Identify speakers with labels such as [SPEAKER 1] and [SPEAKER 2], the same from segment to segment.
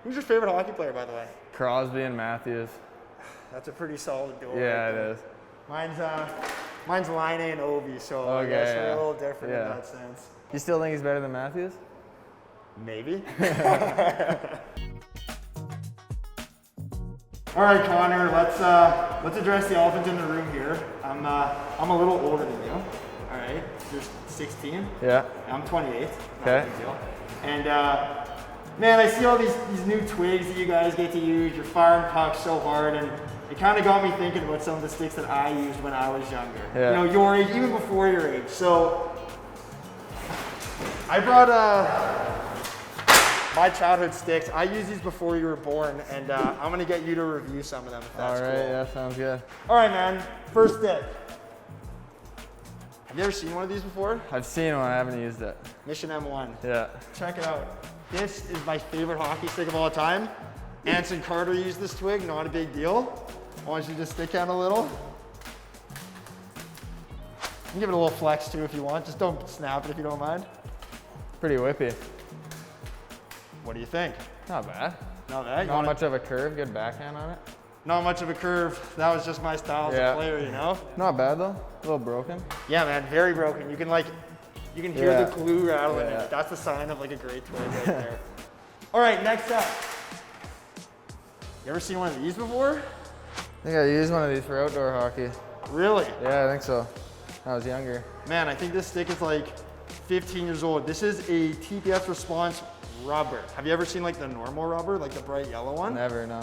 [SPEAKER 1] Who's your favorite hockey player, by the way?
[SPEAKER 2] Crosby and Matthews.
[SPEAKER 1] That's a pretty solid goal.
[SPEAKER 2] Yeah,
[SPEAKER 1] right there.
[SPEAKER 2] it is.
[SPEAKER 1] Mine's Line and Ovi, so I
[SPEAKER 2] Okay,
[SPEAKER 1] guess we're
[SPEAKER 2] yeah.
[SPEAKER 1] a little different in
[SPEAKER 2] Yeah.
[SPEAKER 1] that sense.
[SPEAKER 2] You still think he's better than Matthews?
[SPEAKER 1] Maybe. All right, Connor. Let's address the elephant in the room here. I'm a little older than you. All right, you're 16.
[SPEAKER 2] Yeah.
[SPEAKER 1] I'm 28. Not
[SPEAKER 2] Okay.
[SPEAKER 1] a big deal. And man, I see all these new twigs that you guys get to use. You're firing pucks so hard, and it kind of got me thinking about some of the sticks that I used when I was younger.
[SPEAKER 2] Yeah.
[SPEAKER 1] You know, your age, even before your age. So I brought my childhood sticks. I used these before you were born, and I'm gonna get you to review some of them if that's
[SPEAKER 2] All right,
[SPEAKER 1] cool.
[SPEAKER 2] yeah, sounds good.
[SPEAKER 1] All right, man. First stick. Have you ever seen one of these before?
[SPEAKER 2] I've seen one, I haven't used it.
[SPEAKER 1] Mission M1.
[SPEAKER 2] Yeah.
[SPEAKER 1] Check it out. This is my favorite hockey stick of all time. Anson Carter used this twig, not a big deal. I want you to just stick out a little. You can give it a little flex too if you want. Just don't snap it if you don't mind.
[SPEAKER 2] Pretty whippy.
[SPEAKER 1] What do you think?
[SPEAKER 2] Not bad.
[SPEAKER 1] Not bad.
[SPEAKER 2] Not much of a curve, good backhand on it.
[SPEAKER 1] Not much of a curve. That was just my style as a player, you know?
[SPEAKER 2] Not bad though, a little broken.
[SPEAKER 1] Yeah, man, very broken. You can hear
[SPEAKER 2] Yeah.
[SPEAKER 1] the glue rattling.
[SPEAKER 2] Yeah.
[SPEAKER 1] That's the sign of like a great twig right there. All right, next up. You ever seen one of these before?
[SPEAKER 2] I think I used one of these for outdoor hockey.
[SPEAKER 1] Really?
[SPEAKER 2] Yeah, I think so. When I was younger.
[SPEAKER 1] Man, I think this stick is like 15 years old. This is a TPS Response rubber. Have you ever seen like the normal rubber, like the bright yellow one?
[SPEAKER 2] Never, no.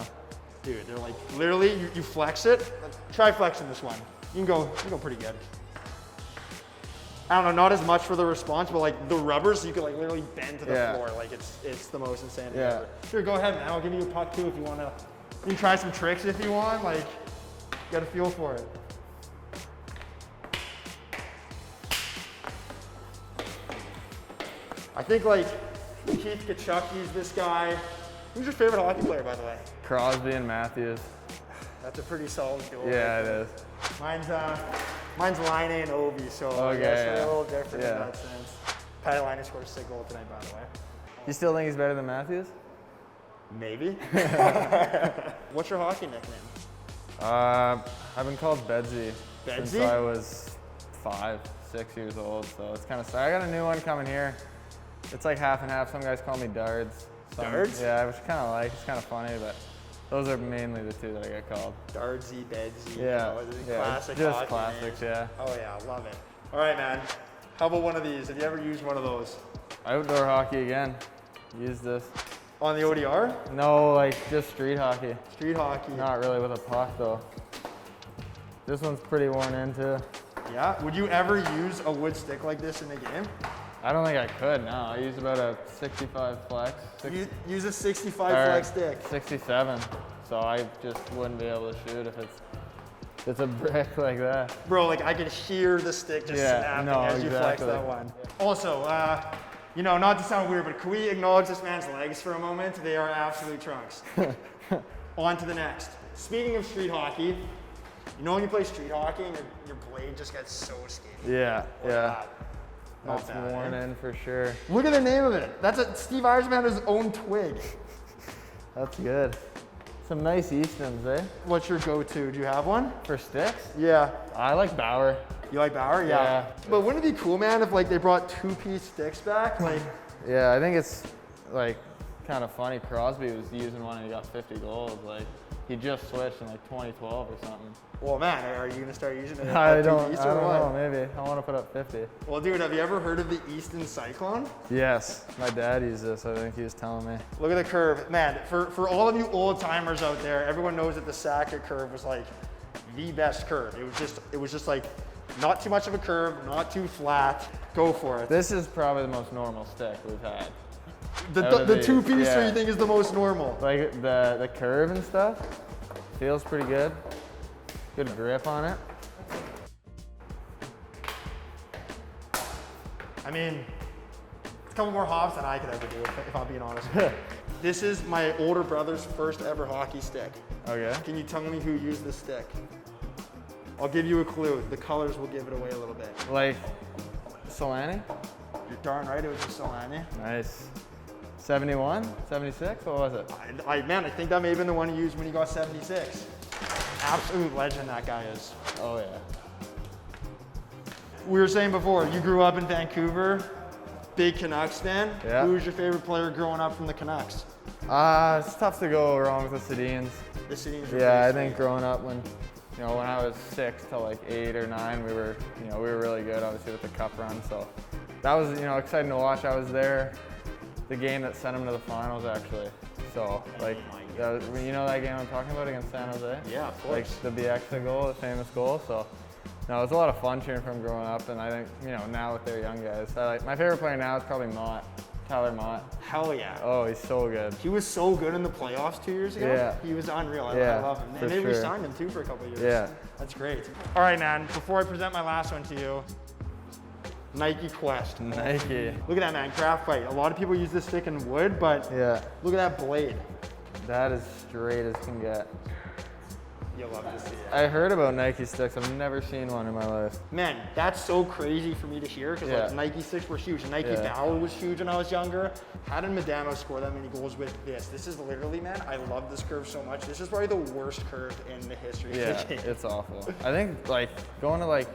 [SPEAKER 1] Dude, they're like, literally, you flex it. Try flexing this one. You can go pretty good. I don't know, not as much for the response, but like the rubbers, you can like literally bend to the floor. Like it's the most insane thing ever. Sure, go ahead, man. I'll give you a puck too if you wanna. You can try some tricks if you want. Like, you got a feel for it. I think like Keith Kachuk used this guy. Who's your favorite hockey player, by the way?
[SPEAKER 2] Crosby and Matthews.
[SPEAKER 1] That's a pretty solid goal.
[SPEAKER 2] Yeah, it is.
[SPEAKER 1] Mine's Line and Ovi, so I guess we're a little different in that sense. Patty Line scored a sick goal tonight, by the way.
[SPEAKER 2] You still think he's better than Matthews?
[SPEAKER 1] Maybe. What's your hockey nickname?
[SPEAKER 2] I've been called Bedsy since
[SPEAKER 1] Bedsy?
[SPEAKER 2] I was 5, 6 years old, so it's kind of sad. I got a new one coming here. It's like half and half. Some guys call me Dards.
[SPEAKER 1] Dards?
[SPEAKER 2] Yeah, which kind of like, it's kind of funny, but those are mainly the two that I get called.
[SPEAKER 1] Dardsy, Bedsy.
[SPEAKER 2] Yeah,
[SPEAKER 1] Classic
[SPEAKER 2] just
[SPEAKER 1] hockey
[SPEAKER 2] classics,
[SPEAKER 1] names.
[SPEAKER 2] yeah.
[SPEAKER 1] Oh yeah, love it. All right, man. How about one of these? Have you ever used one of those?
[SPEAKER 2] Outdoor hockey again. Use this.
[SPEAKER 1] On the ODR?
[SPEAKER 2] No, like just street hockey.
[SPEAKER 1] Street hockey.
[SPEAKER 2] Not really with a puck though. This one's pretty worn in too.
[SPEAKER 1] Yeah? Would you ever use a wood stick like this in a game?
[SPEAKER 2] I don't think I could, no. I use about a 65 flex.
[SPEAKER 1] Use a 65 flex stick.
[SPEAKER 2] 67. So I just wouldn't be able to shoot if it's a brick like that.
[SPEAKER 1] Bro, like I could hear the stick just snapping as you flex that one. Also, you know, not to sound weird, but can we acknowledge this man's legs for a moment? They are absolute trunks. On to the next. Speaking of street hockey, you know when you play street hockey and your blade just gets so skinny?
[SPEAKER 2] Yeah,
[SPEAKER 1] Like
[SPEAKER 2] That's worn in for sure.
[SPEAKER 1] Look at the name of it. Steve Yzerman had his own twig.
[SPEAKER 2] That's good. Some nice Eastons, eh?
[SPEAKER 1] What's your go-to? Do you have one?
[SPEAKER 2] For sticks?
[SPEAKER 1] Yeah.
[SPEAKER 2] I like Bauer.
[SPEAKER 1] You like Bauer? Yeah. But wouldn't it be cool, man, if like they brought 2-piece sticks back? Like,
[SPEAKER 2] yeah, I think it's like kind of funny. Crosby was using one and he got 50 goals. Like he just switched in like 2012 or something.
[SPEAKER 1] well, man, are you gonna start using it?
[SPEAKER 2] I don't know. Maybe I want to put up 50.
[SPEAKER 1] Well, dude, have you ever heard of the Easton Cyclone?
[SPEAKER 2] Yes, my dad used this. I think he was telling me.
[SPEAKER 1] Look at the curve, man. For all of you old timers out there, everyone knows that the Sacker curve was like the best curve. It was just like not too much of a curve, not too flat. Go for it.
[SPEAKER 2] This is probably the most normal stick we've had.
[SPEAKER 1] The two-piece you think is the most normal.
[SPEAKER 2] Like the curve and stuff feels pretty good. Good grip on it.
[SPEAKER 1] I mean, it's a couple more hops than I could ever do, if I'm being honest with you. This is my older brother's first ever hockey stick.
[SPEAKER 2] Okay.
[SPEAKER 1] Can you tell me who used this stick? I'll give you a clue. The colors will give it away a little bit.
[SPEAKER 2] Like Solani?
[SPEAKER 1] You're darn right it was just Solani.
[SPEAKER 2] Nice. 71? 76? What was it?
[SPEAKER 1] Man, I think that may have been the one he used when he got 76. Absolute legend that guy is.
[SPEAKER 2] Oh, yeah.
[SPEAKER 1] We were saying before, you grew up in Vancouver, big Canucks fan.
[SPEAKER 2] Yeah.
[SPEAKER 1] Who was your favorite player growing up from the Canucks?
[SPEAKER 2] It's tough to go wrong with the Sedins.
[SPEAKER 1] The Sedins.
[SPEAKER 2] Yeah, I think growing up when I was 6 to like 8 or 9, we were really good, obviously with the cup run. So that was, exciting to watch. I was there, the game that sent them to the finals actually. So like, that game I'm talking about against San Jose?
[SPEAKER 1] Yeah, of course.
[SPEAKER 2] Like the Bieksa goal, the famous goal. So no, it was a lot of fun cheering for him growing up, and I think now with their young guys, my favorite player now is probably Mott. Tyler Mott.
[SPEAKER 1] Hell yeah.
[SPEAKER 2] Oh, he's so good.
[SPEAKER 1] He was so good in the playoffs 2 years ago.
[SPEAKER 2] Yeah.
[SPEAKER 1] He was unreal. I love him. And they re-signed him too for a couple of years.
[SPEAKER 2] Yeah.
[SPEAKER 1] That's great. All right, man. Before I present my last one to you, Nike Quest.
[SPEAKER 2] Nike.
[SPEAKER 1] Look at that, man. Graphite. A lot of people use this stick in wood, but
[SPEAKER 2] yeah,
[SPEAKER 1] look at that blade.
[SPEAKER 2] That is straight as can get.
[SPEAKER 1] You'll love to see it.
[SPEAKER 2] I heard about Nike sticks. I've never seen one in my life.
[SPEAKER 1] Man, that's so crazy for me to hear because like Nike sticks were huge. Nike Bauer was huge when I was younger. How did Medano score that many goals with this? This is literally, man, I love this curve so much. This is probably the worst curve in the history of the game.
[SPEAKER 2] It's awful. I think like going to like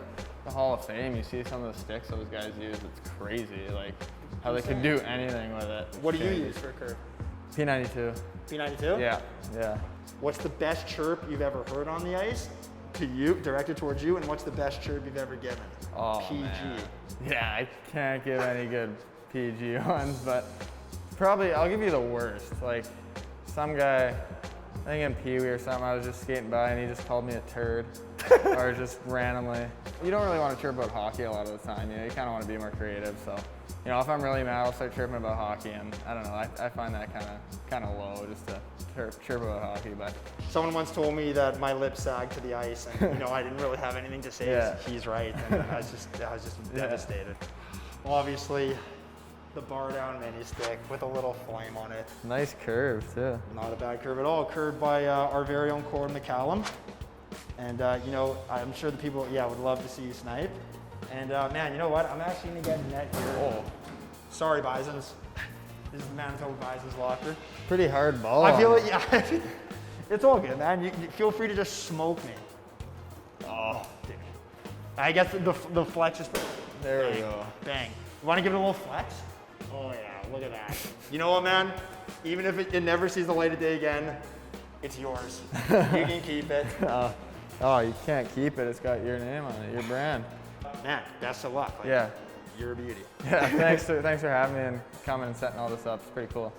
[SPEAKER 2] the Hall of Fame, you see some of the sticks those guys use. It's crazy, like how they could do anything with it.
[SPEAKER 1] What do you use for a curve?
[SPEAKER 2] P92.
[SPEAKER 1] P92?
[SPEAKER 2] Yeah.
[SPEAKER 1] What's the best chirp you've ever heard on the ice to you, directed towards you, and what's the best chirp you've ever given?
[SPEAKER 2] Oh,
[SPEAKER 1] PG.
[SPEAKER 2] Man. Yeah, I can't give any good PG ones, but probably I'll give you the worst. Like some guy, I think in Pee Wee or something, I was just skating by and he just called me a turd, or just randomly. You don't really want to chirp about hockey a lot of the time. You kind of want to be more creative. So, if I'm really mad, I'll start chirping about hockey, and I don't know. I find that kind of low just to chirp about hockey. But
[SPEAKER 1] someone once told me that my lips sag to the ice, and I didn't really have anything to say.
[SPEAKER 2] Yeah.
[SPEAKER 1] He's right, and I was just devastated. Well, obviously, the BarDown mini stick with a little flame on it.
[SPEAKER 2] Nice curve too.
[SPEAKER 1] Not a bad curve at all. Curved by our very own Corey McCallum. And I'm sure the people, would love to see you snipe. And man, you know what? I'm actually gonna get net here.
[SPEAKER 2] Oh,
[SPEAKER 1] sorry, Bisons. This is the Manitoba Bisons locker.
[SPEAKER 2] pretty hard ball.
[SPEAKER 1] I feel like, it's all good, man. You feel free to just smoke me. Oh, dude. I guess the flex is.
[SPEAKER 2] There we go.
[SPEAKER 1] Bang. You want to give it a little flex? Oh yeah, look at that. You know what, man? Even if it never sees the light of day again, it's yours. You can keep it.
[SPEAKER 2] Oh, you can't keep it. It's got your name on it, your brand.
[SPEAKER 1] Man, best of luck.
[SPEAKER 2] Yeah.
[SPEAKER 1] You're a beauty.
[SPEAKER 2] Yeah, thanks for having me and coming and setting all this up. It's pretty cool.